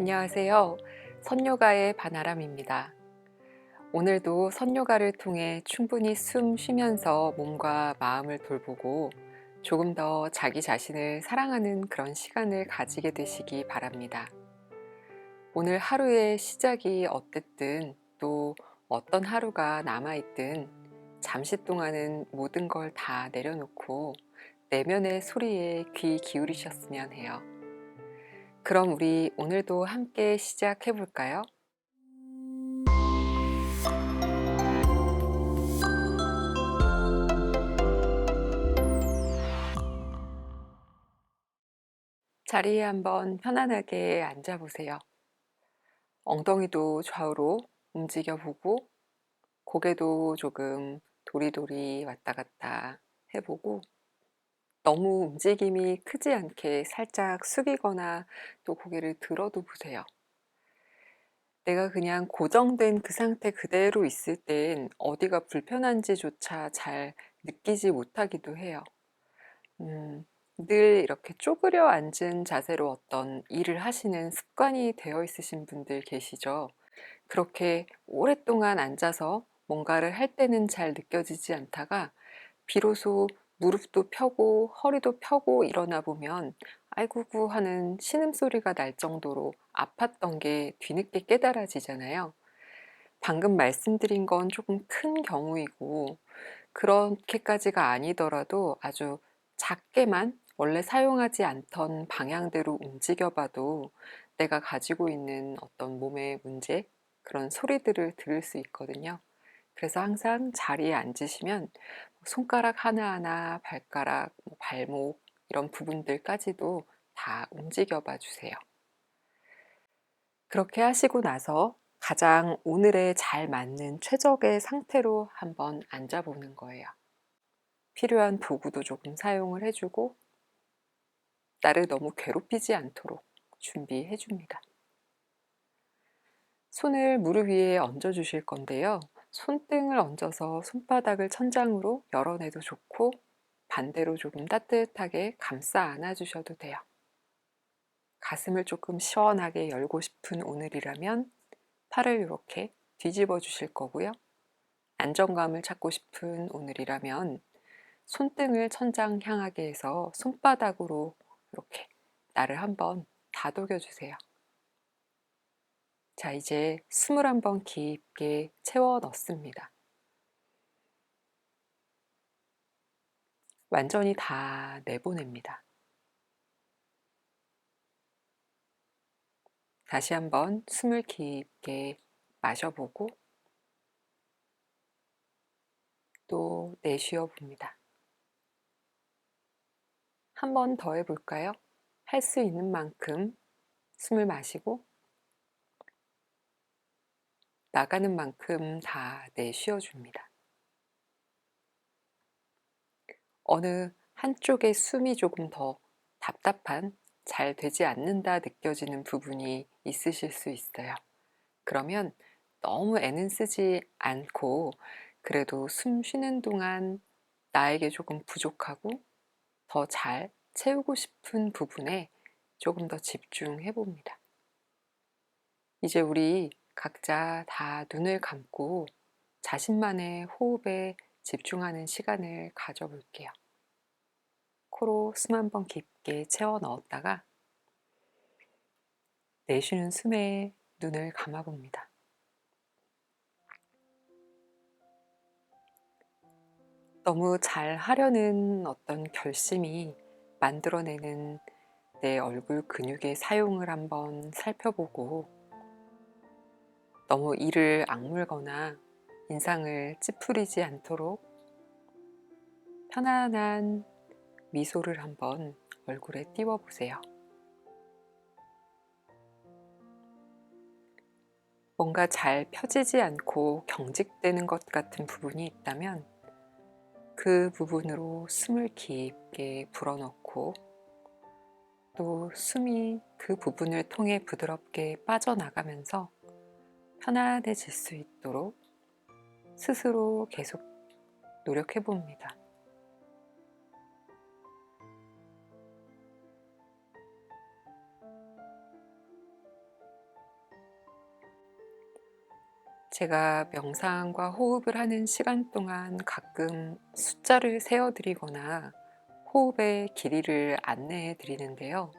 안녕하세요. 선요가의 바나람입니다. 오늘도 선요가를 통해 충분히 숨 쉬면서 몸과 마음을 돌보고 조금 더 자기 자신을 사랑하는 그런 시간을 가지게 되시기 바랍니다. 오늘 하루의 시작이 어땠든 또 어떤 하루가 남아있든 잠시 동안은 모든 걸 다 내려놓고 내면의 소리에 귀 기울이셨으면 해요. 그럼 우리 오늘도 함께 시작해 볼까요? 자리에 한번 편안하게 앉아 보세요. 엉덩이도 좌우로 움직여 보고 고개도 조금 도리도리 왔다 갔다 해보고 너무 움직임이 크지 않게 살짝 숙이거나 또 고개를 들어도 보세요. 내가 그냥 고정된 그 상태 그대로 있을 땐 어디가 불편한지조차 잘 느끼지 못하기도 해요. 늘 이렇게 쪼그려 앉은 자세로 어떤 일을 하시는 습관이 되어 있으신 분들 계시죠? 그렇게 오랫동안 앉아서 뭔가를 할 때는 잘 느껴지지 않다가 비로소 무릎도 펴고 허리도 펴고 일어나 보면 아이구구 하는 신음소리가 날 정도로 아팠던 게 뒤늦게 깨달아지잖아요. 방금 말씀드린 건 조금 큰 경우이고 그렇게까지가 아니더라도 아주 작게만 원래 사용하지 않던 방향대로 움직여 봐도 내가 가지고 있는 어떤 몸의 문제, 그런 소리들을 들을 수 있거든요. 그래서 항상 자리에 앉으시면 손가락 하나하나, 발가락, 발목 이런 부분들까지도 다 움직여 봐 주세요. 그렇게 하시고 나서 가장 오늘에 잘 맞는 최적의 상태로 한번 앉아 보는 거예요. 필요한 도구도 조금 사용을 해주고 나를 너무 괴롭히지 않도록 준비해 줍니다. 손을 무릎 위에 얹어 주실 건데요. 손등을 얹어서 손바닥을 천장으로 열어내도 좋고 반대로 조금 따뜻하게 감싸 안아 주셔도 돼요. 가슴을 조금 시원하게 열고 싶은 오늘이라면 팔을 이렇게 뒤집어 주실 거고요. 안정감을 찾고 싶은 오늘이라면 손등을 천장 향하게 해서 손바닥으로 이렇게 나를 한번 다독여 주세요. 자, 이제 숨을 한번 깊게 채워 넣습니다. 완전히 다 내보냅니다. 다시 한번 숨을 깊게 마셔보고 또 내쉬어 봅니다. 한 번 더 해볼까요? 할 수 있는 만큼 숨을 마시고 나가는 만큼 다 내쉬어 줍니다. 어느 한쪽의 숨이 조금 더 답답한, 잘 되지 않는다 느껴지는 부분이 있으실 수 있어요. 그러면 너무 애는 쓰지 않고 그래도 숨 쉬는 동안 나에게 조금 부족하고 더 잘 채우고 싶은 부분에 조금 더 집중해 봅니다. 이제 우리 각자 다 눈을 감고 자신만의 호흡에 집중하는 시간을 가져볼게요. 코로 숨 한번 깊게 채워 넣었다가 내쉬는 숨에 눈을 감아봅니다. 너무 잘 하려는 어떤 결심이 만들어내는 내 얼굴 근육의 사용을 한번 살펴보고 너무 이를 악물거나 인상을 찌푸리지 않도록 편안한 미소를 한번 얼굴에 띄워보세요. 뭔가 잘 펴지지 않고 경직되는 것 같은 부분이 있다면 그 부분으로 숨을 깊게 불어넣고 또 숨이 그 부분을 통해 부드럽게 빠져나가면서 편안해질 수 있도록 스스로 계속 노력해 봅니다. 제가 명상과 호흡을 하는 시간 동안 가끔 숫자를 세어드리거나 호흡의 길이를 안내해 드리는데요.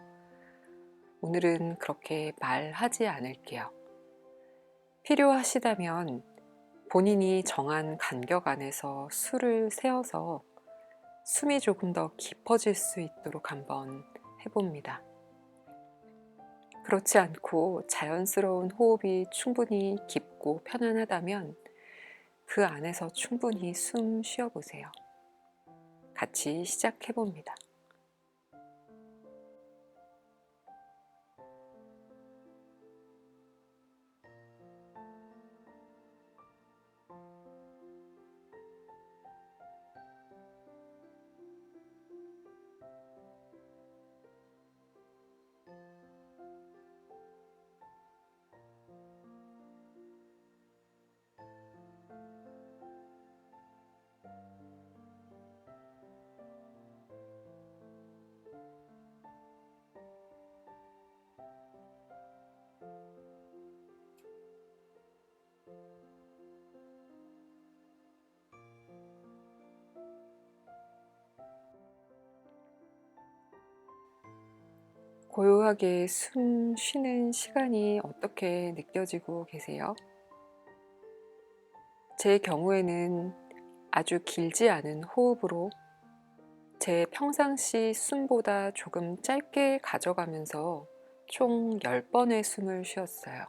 오늘은 그렇게 말하지 않을게요. 필요하시다면 본인이 정한 간격 안에서 수를 세어서 숨이 조금 더 깊어질 수 있도록 한번 해봅니다. 그렇지 않고 자연스러운 호흡이 충분히 깊고 편안하다면 그 안에서 충분히 숨 쉬어보세요. 같이 시작해봅니다. 고요하게 숨 쉬는 시간이 어떻게 느껴지고 계세요? 제 경우에는 아주 길지 않은 호흡으로 제 평상시 숨보다 조금 짧게 가져가면서 총 10번의 숨을 쉬었어요.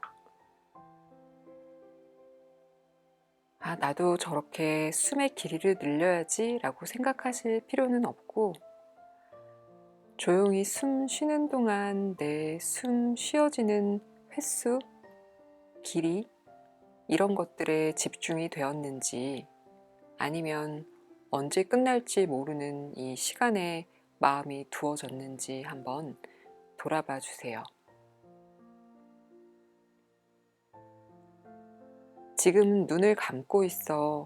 아, 나도 저렇게 숨의 길이를 늘려야지 라고 생각하실 필요는 없고, 조용히 숨 쉬는 동안 내 숨 쉬어지는 횟수, 길이, 이런 것들에 집중이 되었는지, 아니면 언제 끝날지 모르는 이 시간에 마음이 두어졌는지 한번 돌아봐 주세요. 지금 눈을 감고 있어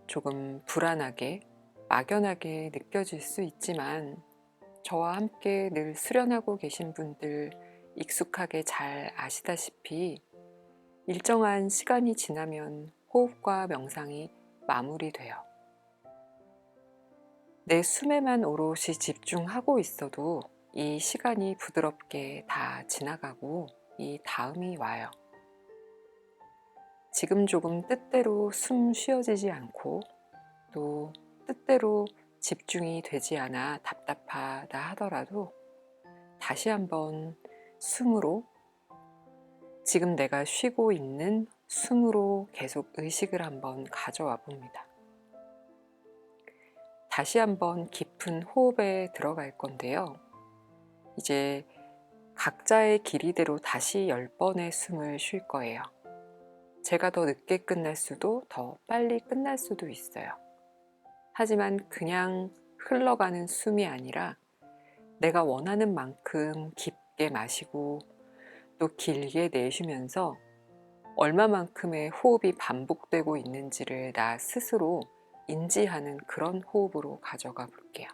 조금 불안하게, 막연하게 느껴질 수 있지만, 저와 함께 늘 수련하고 계신 분들 익숙하게 잘 아시다시피 일정한 시간이 지나면 호흡과 명상이 마무리돼요. 내 숨에만 오롯이 집중하고 있어도 이 시간이 부드럽게 다 지나가고 이 다음이 와요. 지금 조금 뜻대로 숨 쉬어지지 않고 또 뜻대로 집중이 되지 않아 답답하다 하더라도 다시 한번 숨으로, 지금 내가 쉬고 있는 숨으로 계속 의식을 한번 가져와 봅니다. 다시 한번 깊은 호흡에 들어갈 건데요. 이제 각자의 길이대로 다시 10번의 숨을 쉴 거예요. 제가 더 늦게 끝날 수도 더 빨리 끝날 수도 있어요. 하지만 그냥 흘러가는 숨이 아니라 내가 원하는 만큼 깊게 마시고 또 길게 내쉬면서 얼마만큼의 호흡이 반복되고 있는지를 나 스스로 인지하는 그런 호흡으로 가져가 볼게요.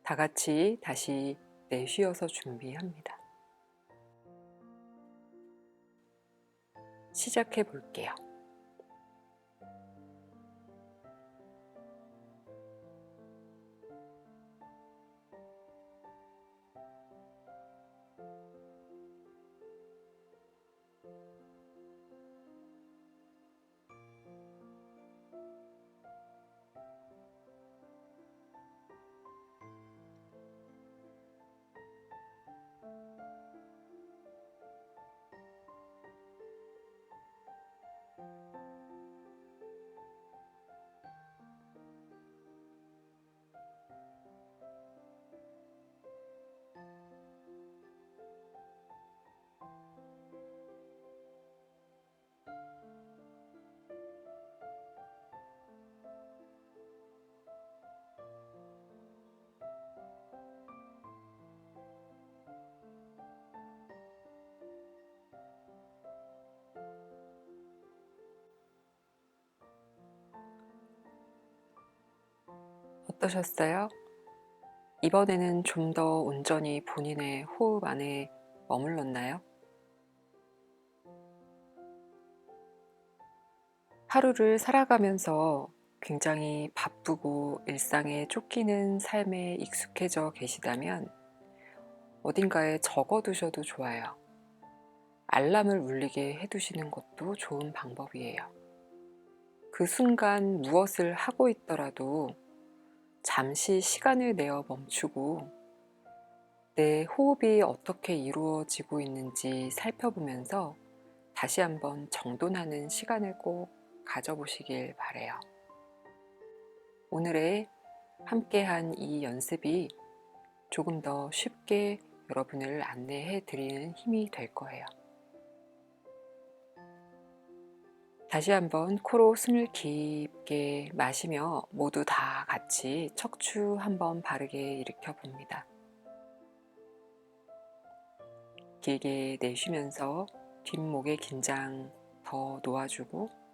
다 같이 다시 내쉬어서 준비합니다. 시작해 볼게요. 어떠셨어요? 이번에는 좀 더 온전히 본인의 호흡 안에 머물렀나요? 하루를 살아가면서 굉장히 바쁘고 일상에 쫓기는 삶에 익숙해져 계시다면 어딘가에 적어두셔도 좋아요. 알람을 울리게 해두시는 것도 좋은 방법이에요. 그 순간 무엇을 하고 있더라도 잠시 시간을 내어 멈추고 내 호흡이 어떻게 이루어지고 있는지 살펴보면서 다시 한번 정돈하는 시간을 꼭 가져보시길 바라요. 오늘의 함께한 이 연습이 조금 더 쉽게 여러분을 안내해 드리는 힘이 될 거예요. 다시 한번 코로 숨을 깊게 마시며 모두 다 같이 척추 한번 바르게 일으켜 봅니다. 길게 내쉬면서 뒷목의 긴장 더 놓아주고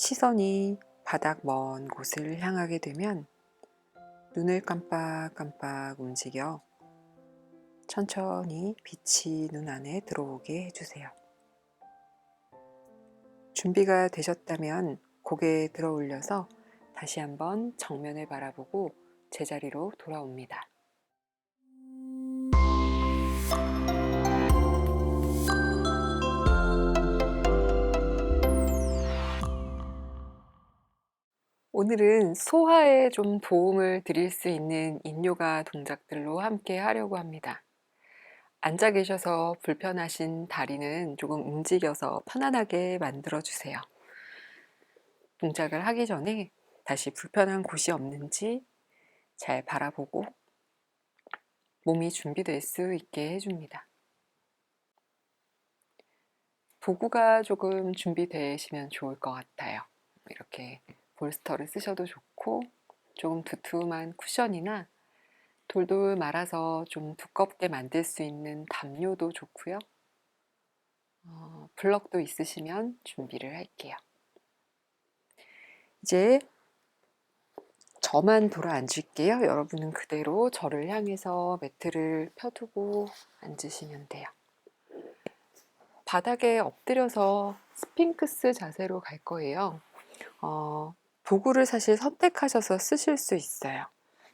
시선이 바닥 먼 곳을 향하게 되면 눈을 깜빡깜빡 움직여 천천히 빛이 눈 안에 들어오게 해주세요. 준비가 되셨다면 고개 들어 올려서 다시 한번 정면을 바라보고 제자리로 돌아옵니다. 오늘은 소화에 좀 도움을 드릴 수 있는 인요가 동작들로 함께 하려고 합니다. 앉아 계셔서 불편하신 다리는 조금 움직여서 편안하게 만들어 주세요. 동작을 하기 전에 다시 불편한 곳이 없는지 잘 바라보고 몸이 준비될 수 있게 해줍니다. 도구가 조금 준비되시면 좋을 것 같아요. 이렇게 볼스터를 쓰셔도 좋고 조금 두툼한 쿠션이나 돌돌 말아서 좀 두껍게 만들 수 있는 담요도 좋고요. 블럭도 있으시면 준비를 할게요. 이제 저만 돌아 앉을게요. 여러분은 그대로 저를 향해서 매트를 펴두고 앉으시면 돼요. 바닥에 엎드려서 스핑크스 자세로 갈 거예요. 도구를 사실 선택하셔서 쓰실 수 있어요.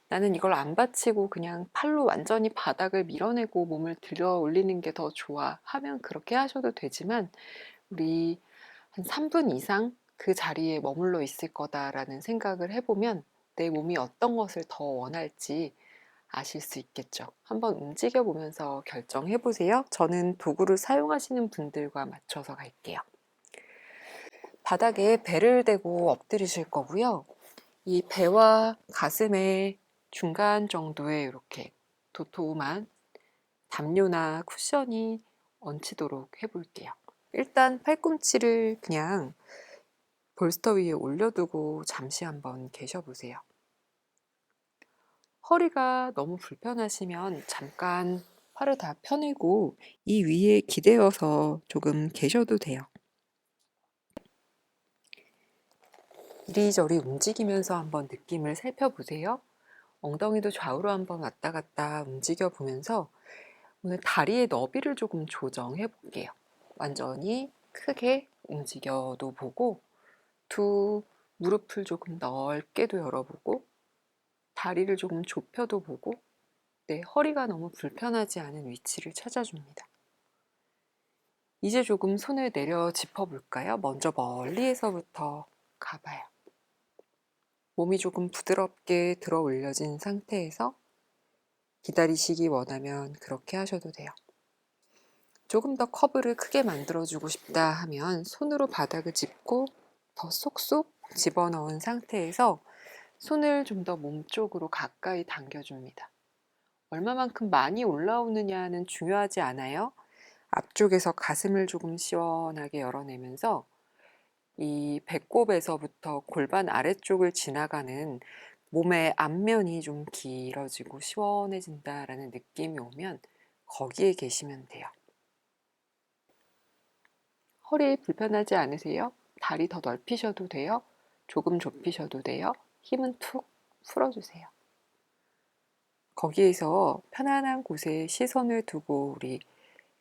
나는 이걸 안 받치고 그냥 팔로 완전히 바닥을 밀어내고 몸을 들어 올리는 게 더 좋아 하면 그렇게 하셔도 되지만 우리 한 3분 이상 그 자리에 머물러 있을 거다라는 생각을 해보면 내 몸이 어떤 것을 더 원할지 아실 수 있겠죠. 한번 움직여 보면서 결정해 보세요. 저는 도구를 사용하시는 분들과 맞춰서 갈게요. 바닥에 배를 대고 엎드리실 거고요. 이 배와 가슴의 중간 정도에 이렇게 도톰한 담요나 쿠션이 얹히도록 해볼게요. 일단 팔꿈치를 그냥 볼스터 위에 올려두고 잠시 한번 계셔보세요. 허리가 너무 불편하시면 잠깐 팔을 다 펴내고 이 위에 기대어서 조금 계셔도 돼요. 이리저리 움직이면서 한번 느낌을 살펴보세요. 엉덩이도 좌우로 한번 왔다 갔다 움직여 보면서 오늘 다리의 너비를 조금 조정해 볼게요. 완전히 크게 움직여도 보고 두 무릎을 조금 넓게도 열어보고 다리를 조금 좁혀도 보고 내 허리가 너무 불편하지 않은 위치를 찾아줍니다. 이제 조금 손을 내려 짚어볼까요? 먼저 멀리에서부터 가봐요. 몸이 조금 부드럽게 들어 올려진 상태에서 기다리시기 원하면 그렇게 하셔도 돼요. 조금 더 커브를 크게 만들어주고 싶다 하면 손으로 바닥을 짚고 더 쏙쏙 집어넣은 상태에서 손을 좀 더 몸 쪽으로 가까이 당겨줍니다. 얼마만큼 많이 올라오느냐는 중요하지 않아요. 앞쪽에서 가슴을 조금 시원하게 열어내면서 이 배꼽에서부터 골반 아래쪽을 지나가는 몸의 앞면이 좀 길어지고 시원해진다라는 느낌이 오면 거기에 계시면 돼요. 허리 불편하지 않으세요? 다리 더 넓히셔도 돼요. 조금 좁히셔도 돼요. 힘은 툭 풀어주세요. 거기에서 편안한 곳에 시선을 두고 우리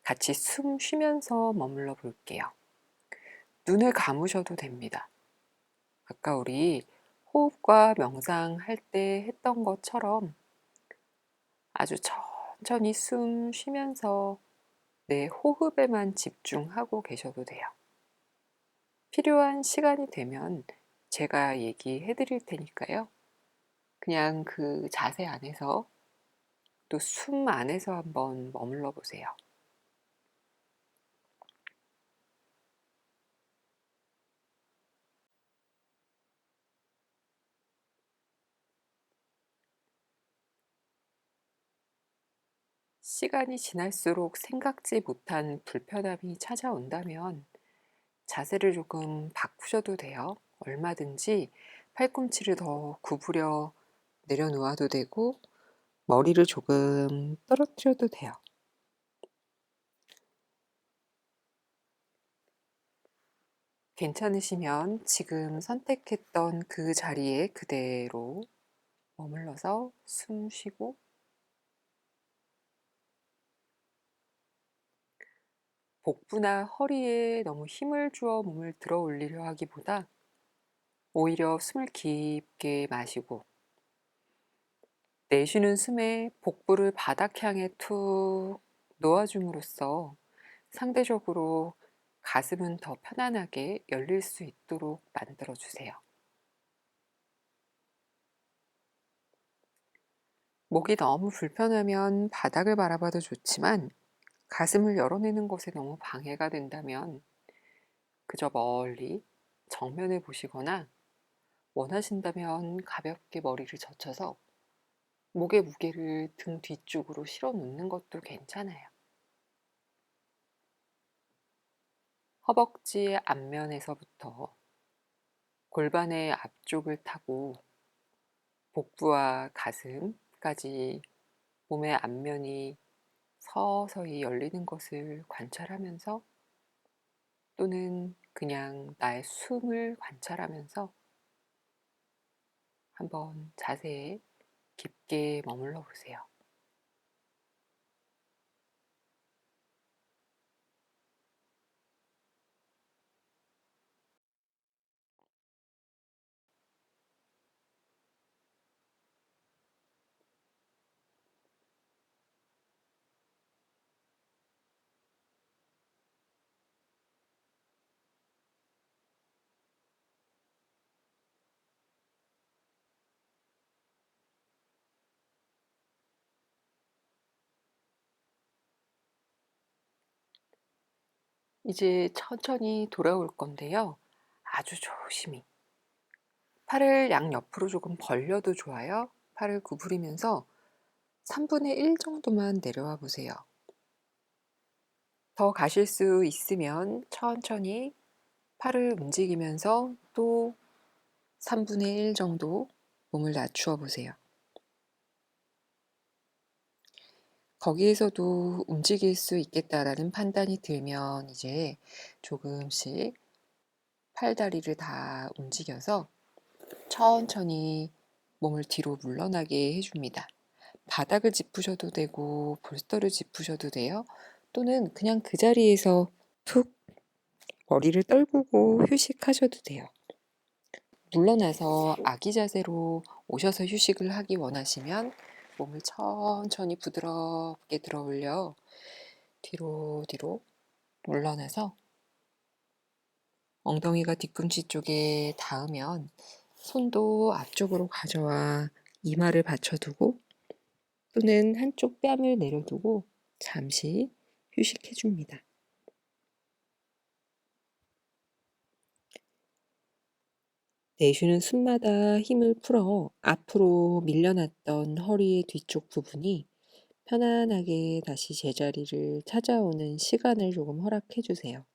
같이 숨 쉬면서 머물러 볼게요. 눈을 감으셔도 됩니다. 아까 우리 호흡과 명상할 때 했던 것처럼 아주 천천히 숨 쉬면서 내 호흡에만 집중하고 계셔도 돼요. 필요한 시간이 되면 제가 얘기해 드릴 테니까요. 그냥 그 자세 안에서 또 숨 안에서 한번 머물러 보세요. 시간이 지날수록 생각지 못한 불편함이 찾아온다면 자세를 조금 바꾸셔도 돼요. 얼마든지 팔꿈치를 더 구부려 내려놓아도 되고 머리를 조금 떨어뜨려도 돼요. 괜찮으시면 지금 선택했던 그 자리에 그대로 머물러서 숨 쉬고 복부나 허리에 너무 힘을 주어 몸을 들어 올리려 하기보다 오히려 숨을 깊게 마시고 내쉬는 숨에 복부를 바닥 향해 툭 놓아줌으로써 상대적으로 가슴은 더 편안하게 열릴 수 있도록 만들어 주세요. 목이 너무 불편하면 바닥을 바라봐도 좋지만 가슴을 열어내는 것에 너무 방해가 된다면 그저 멀리 정면을 보시거나 원하신다면 가볍게 머리를 젖혀서 목의 무게를 등 뒤쪽으로 실어 놓는 것도 괜찮아요. 허벅지 앞면에서부터 골반의 앞쪽을 타고 복부와 가슴까지 몸의 앞면이 서서히 열리는 것을 관찰하면서 또는 그냥 나의 숨을 관찰하면서 한번 자세에 깊게 머물러 보세요. 이제 천천히 돌아올 건데요. 아주 조심히 팔을 양옆으로 조금 벌려도 좋아요. 팔을 구부리면서 3분의 1 정도만 내려와 보세요. 더 가실 수 있으면 천천히 팔을 움직이면서 또 3분의 1 정도 몸을 낮추어 보세요. 거기에서도 움직일 수 있겠다라는 판단이 들면 이제 조금씩 팔다리를 다 움직여서 천천히 몸을 뒤로 물러나게 해줍니다. 바닥을 짚으셔도 되고 볼스터를 짚으셔도 돼요. 또는 그냥 그 자리에서 툭 머리를 떨구고 휴식하셔도 돼요. 물러나서 아기 자세로 오셔서 휴식을 하기 원하시면 몸을 천천히 부드럽게 들어 올려 뒤로 뒤로 물러나서 엉덩이가 뒤꿈치 쪽에 닿으면 손도 앞쪽으로 가져와 이마를 받쳐두고 또는 한쪽 뺨을 내려두고 잠시 휴식해 줍니다. 내쉬는 숨마다 힘을 풀어 앞으로 밀려났던 허리의 뒤쪽 부분이 편안하게 다시 제자리를 찾아오는 시간을 조금 허락해 주세요.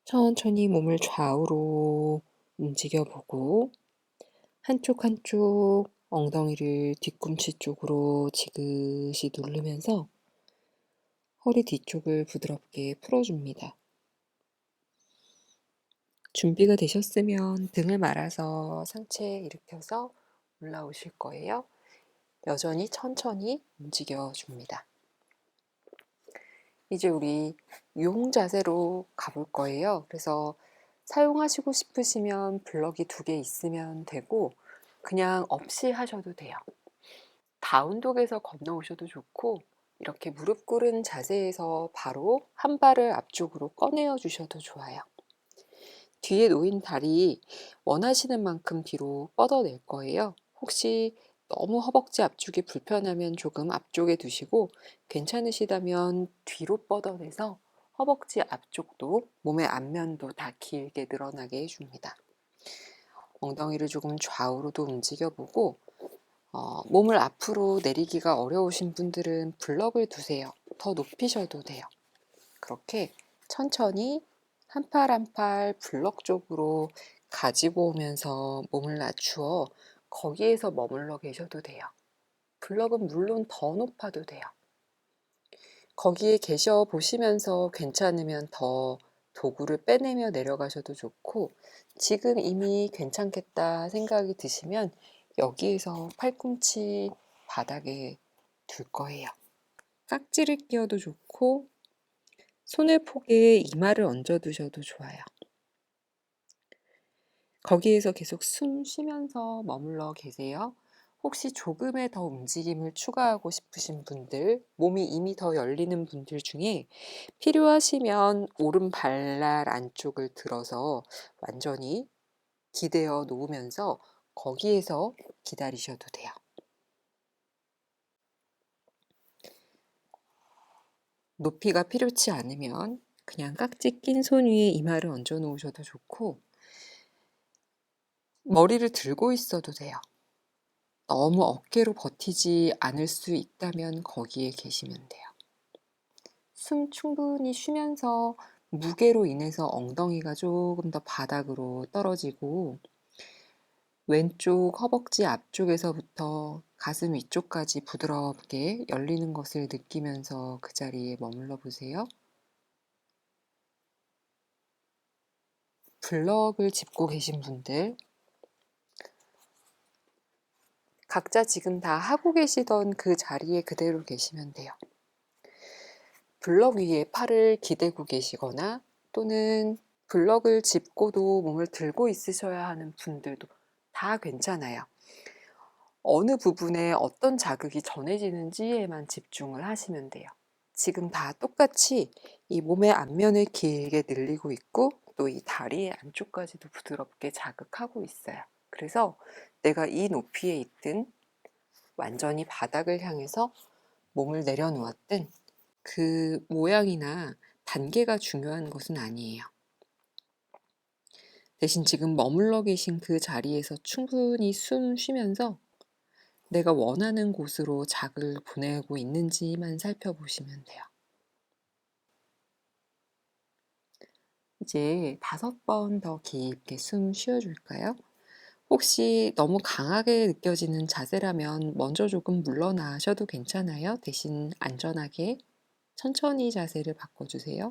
천천히 몸을 좌우로 움직여 보고 한쪽 한쪽 엉덩이를 뒤꿈치 쪽으로 지그시 누르면서 허리 뒤쪽을 부드럽게 풀어줍니다. 준비가 되셨으면 등을 말아서 상체 일으켜서 올라오실 거예요. 여전히 천천히 움직여 줍니다. 이제 우리 용 자세로 가볼 거예요. 그래서 사용하시고 싶으시면 블럭이 2개 있으면 되고 그냥 없이 하셔도 돼요. 다운독에서 건너오셔도 좋고 이렇게 무릎 꿇은 자세에서 바로 한 발을 앞쪽으로 꺼내어 주셔도 좋아요. 뒤에 놓인 다리 원하시는 만큼 뒤로 뻗어낼 거예요. 혹시 너무 허벅지 앞쪽이 불편하면 조금 앞쪽에 두시고 괜찮으시다면 뒤로 뻗어내서 허벅지 앞쪽도 몸의 앞면도 다 길게 늘어나게 해줍니다. 엉덩이를 조금 좌우로도 움직여보고 몸을 앞으로 내리기가 어려우신 분들은 블럭을 두세요. 더 높이셔도 돼요. 그렇게 천천히 한 팔 한 팔 블럭 쪽으로 가지고 오면서 몸을 낮추어 거기에서 머물러 계셔도 돼요. 블럭은 물론 더 높아도 돼요. 거기에 계셔 보시면서 괜찮으면 더 도구를 빼내며 내려가셔도 좋고 지금 이미 괜찮겠다 생각이 드시면 여기에서 팔꿈치 바닥에 둘 거예요. 깍지를 끼워도 좋고 손을 포개에 이마를 얹어 두셔도 좋아요. 거기에서 계속 숨 쉬면서 머물러 계세요. 혹시 조금의 더 움직임을 추가하고 싶으신 분들, 몸이 이미 더 열리는 분들 중에 필요하시면 오른 발날 안쪽을 들어서 완전히 기대어 놓으면서 거기에서 기다리셔도 돼요. 높이가 필요치 않으면 그냥 깍지 낀 손 위에 이마를 얹어 놓으셔도 좋고 머리를 들고 있어도 돼요. 너무 어깨로 버티지 않을 수 있다면 거기에 계시면 돼요. 숨 충분히 쉬면서 무게로 인해서 엉덩이가 조금 더 바닥으로 떨어지고 왼쪽 허벅지 앞쪽에서부터 가슴 위쪽까지 부드럽게 열리는 것을 느끼면서 그 자리에 머물러 보세요. 블럭을 짚고 계신 분들 각자 지금 다 하고 계시던 그 자리에 그대로 계시면 돼요. 블럭 위에 팔을 기대고 계시거나 또는 블럭을 짚고도 몸을 들고 있으셔야 하는 분들도 다 괜찮아요. 어느 부분에 어떤 자극이 전해지는지에만 집중을 하시면 돼요. 지금 다 똑같이 이 몸의 앞면을 길게 늘리고 있고 또 이 다리의 안쪽까지도 부드럽게 자극하고 있어요. 그래서 내가 이 높이에 있든 완전히 바닥을 향해서 몸을 내려놓았든 그 모양이나 단계가 중요한 것은 아니에요. 대신 지금 머물러 계신 그 자리에서 충분히 숨 쉬면서 내가 원하는 곳으로 자극을 보내고 있는지만 살펴보시면 돼요. 이제 5번 더 깊게 숨 쉬어줄까요? 혹시 너무 강하게 느껴지는 자세라면 먼저 조금 물러나셔도 괜찮아요. 대신 안전하게 천천히 자세를 바꿔주세요.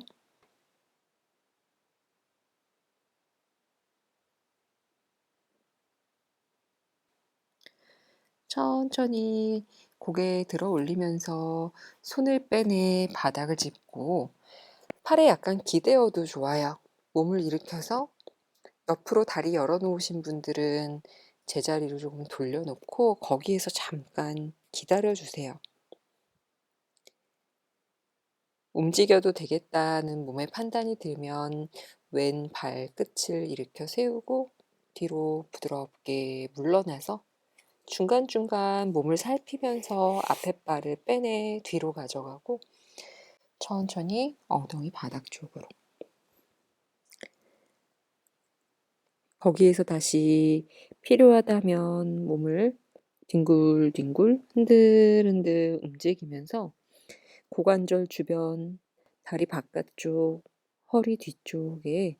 천천히 고개 들어 올리면서 손을 빼내 바닥을 짚고 팔에 약간 기대어도 좋아요. 몸을 일으켜서 옆으로 다리 열어 놓으신 분들은 제자리로 조금 돌려놓고 거기에서 잠깐 기다려 주세요. 움직여도 되겠다는 몸의 판단이 들면 왼 발끝을 일으켜 세우고 뒤로 부드럽게 물러나서 중간중간 몸을 살피면서 앞에 발을 빼내 뒤로 가져가고 천천히 엉덩이 바닥 쪽으로. 거기에서 다시 필요하다면 몸을 뒹굴뒹굴 흔들흔들 움직이면서 고관절 주변, 다리 바깥쪽, 허리 뒤쪽에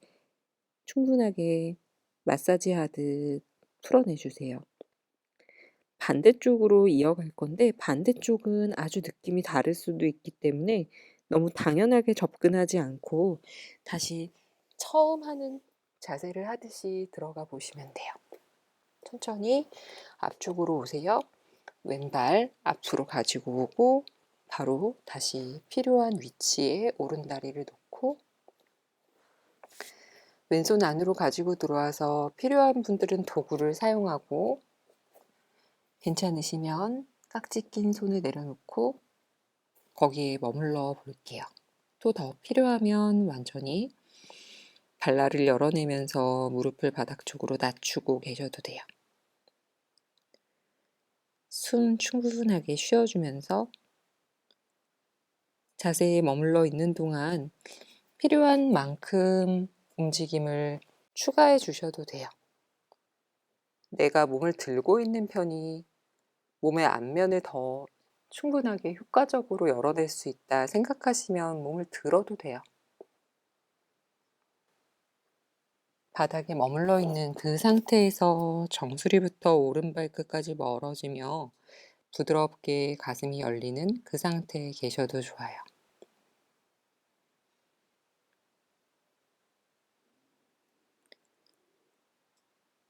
충분하게 마사지 하듯 풀어내주세요. 반대쪽으로 이어갈 건데 반대쪽은 아주 느낌이 다를 수도 있기 때문에 너무 당연하게 접근하지 않고 다시 처음 하는 자세를 하듯이 들어가 보시면 돼요. 천천히 앞쪽으로 오세요. 왼발 앞으로 가지고 오고 바로 다시 필요한 위치에 오른다리를 놓고 왼손 안으로 가지고 들어와서 필요한 분들은 도구를 사용하고 괜찮으시면 깍지 낀 손을 내려놓고 거기에 머물러 볼게요. 또 더 필요하면 완전히 발날을 열어내면서 무릎을 바닥 쪽으로 낮추고 계셔도 돼요. 숨 충분하게 쉬어주면서 자세에 머물러 있는 동안 필요한 만큼 움직임을 추가해 주셔도 돼요. 내가 몸을 들고 있는 편이 몸의 안면을 더 충분하게 효과적으로 열어낼 수 있다 생각하시면 몸을 들어도 돼요. 바닥에 머물러 있는 그 상태에서 정수리부터 오른발끝까지 멀어지며 부드럽게 가슴이 열리는 그 상태에 계셔도 좋아요.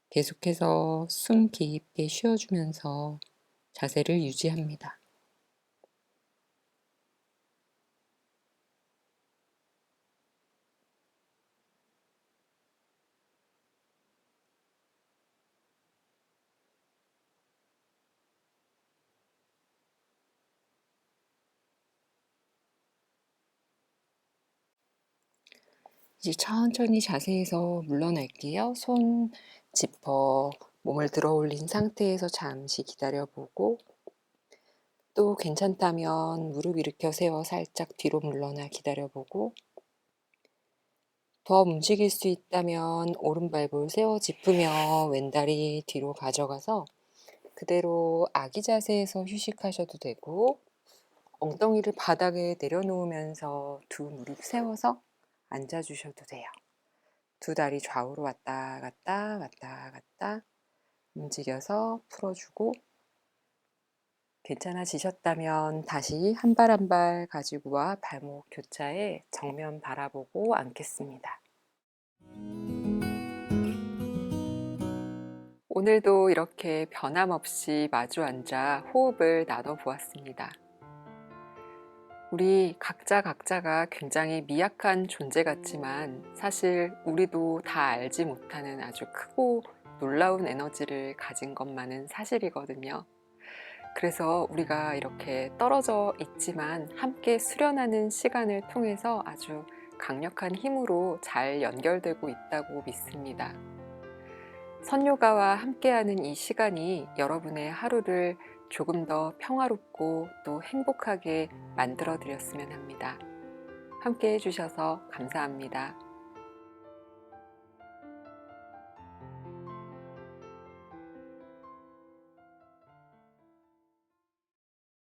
계속해서 숨 깊게 쉬어주면서 자세를 유지합니다. 이제 천천히 자세에서 물러날게요. 손 짚어 몸을 들어 올린 상태에서 잠시 기다려보고 또 괜찮다면 무릎 일으켜 세워 살짝 뒤로 물러나 기다려보고 더 움직일 수 있다면 오른발볼 세워 짚으며 왼다리 뒤로 가져가서 그대로 아기 자세에서 휴식하셔도 되고 엉덩이를 바닥에 내려놓으면서 두 무릎 세워서 앉아주셔도 돼요. 두 다리 좌우로 왔다 갔다 왔다 갔다 움직여서 풀어주고 괜찮아지셨다면 다시 한 발 한 발 가지고 와 발목 교차에 정면 바라보고 앉겠습니다. 오늘도 이렇게 변함없이 마주 앉아 호흡을 나눠 보았습니다. 우리 각자가 굉장히 미약한 존재 같지만 사실 우리도 다 알지 못하는 아주 크고 놀라운 에너지를 가진 것만은 사실이거든요. 그래서 우리가 이렇게 떨어져 있지만 함께 수련하는 시간을 통해서 아주 강력한 힘으로 잘 연결되고 있다고 믿습니다. 선요가와 함께하는 이 시간이 여러분의 하루를 조금 더 평화롭고 또 행복하게 만들어 드렸으면 합니다. 함께 해주셔서 감사합니다.